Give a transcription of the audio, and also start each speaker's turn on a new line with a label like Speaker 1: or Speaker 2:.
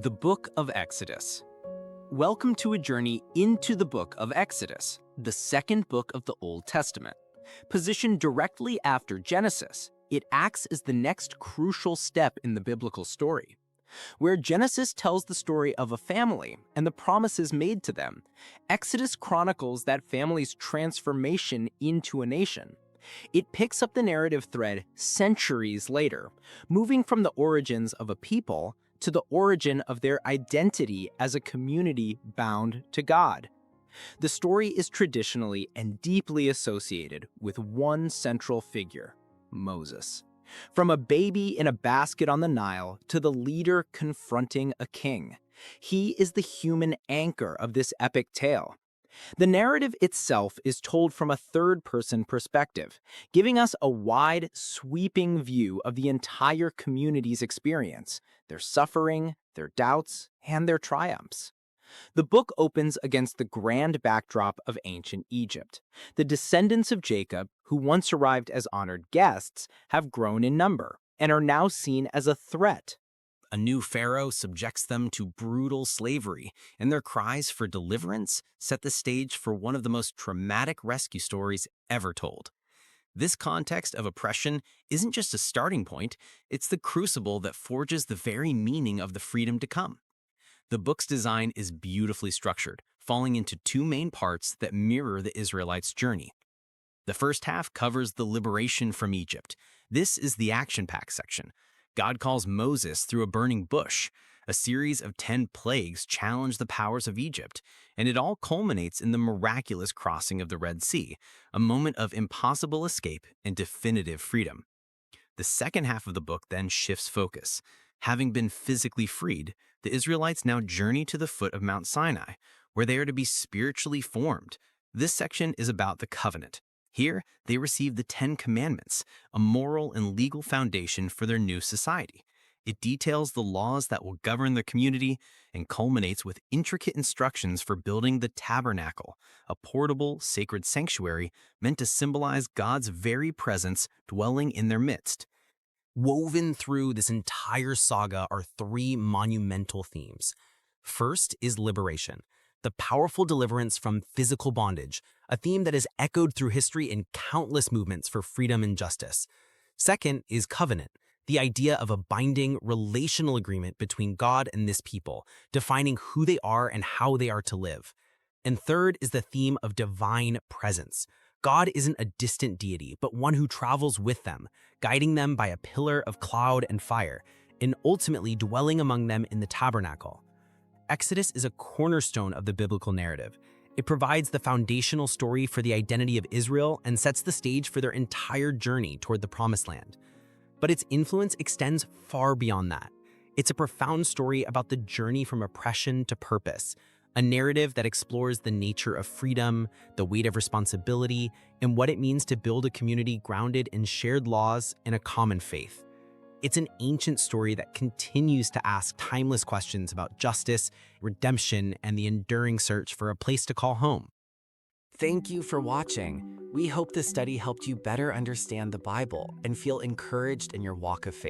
Speaker 1: The Book of Exodus. Welcome to a journey into the Book of Exodus, the second book of the Old Testament. Positioned directly after Genesis, it acts as the next crucial step in the biblical story. Where Genesis tells the story of a family and the promises made to them, Exodus chronicles that family's transformation into a nation. It picks up the narrative thread centuries later, moving from the origins of a people to the origin of their identity as a community bound to God. The story is traditionally and deeply associated with one central figure, Moses. From a baby in a basket on the Nile to the leader confronting a king, he is the human anchor of this epic tale. The narrative itself is told from a third-person perspective, giving us a wide, sweeping view of the entire community's experience, their suffering, their doubts, and their triumphs. The book opens against the grand backdrop of ancient Egypt. The descendants of Jacob, who once arrived as honored guests, have grown in number and are now seen as a threat. A new pharaoh subjects them to brutal slavery, and their cries for deliverance set the stage for one of the most traumatic rescue stories ever told. This context of oppression isn't just a starting point, it's the crucible that forges the very meaning of the freedom to come. The book's design is beautifully structured, falling into two main parts that mirror the Israelites' journey. The first half covers the liberation from Egypt. This is the action-packed section. God calls Moses through a burning bush. A series of 10 plagues challenge the powers of Egypt, and it all culminates in the miraculous crossing of the Red Sea, a moment of impossible escape and definitive freedom. The second half of the book then shifts focus. Having been physically freed, the Israelites now journey to the foot of Mount Sinai, where they are to be spiritually formed. This section is about the covenant. Here, they receive the 10 Commandments, a moral and legal foundation for their new society. It details the laws that will govern their community and culminates with intricate instructions for building the tabernacle, a portable, sacred sanctuary meant to symbolize God's very presence dwelling in their midst. Woven through this entire saga are three monumental themes. First is liberation, the powerful deliverance from physical bondage, a theme that is echoed through history in countless movements for freedom and justice. Second is covenant, the idea of a binding relational agreement between God and this people, defining who they are and how they are to live. And third is the theme of divine presence. God isn't a distant deity, but one who travels with them, guiding them by a pillar of cloud and fire, and ultimately dwelling among them in the tabernacle. Exodus is a cornerstone of the biblical narrative. It provides the foundational story for the identity of Israel and sets the stage for their entire journey toward the Promised Land. But its influence extends far beyond that. It's a profound story about the journey from oppression to purpose, a narrative that explores the nature of freedom, the weight of responsibility, and what it means to build a community grounded in shared laws and a common faith. It's an ancient story that continues to ask timeless questions about justice, redemption, and the enduring search for a place to call home.
Speaker 2: Thank you for watching. We hope this study helped you better understand the Bible and feel encouraged in your walk of faith.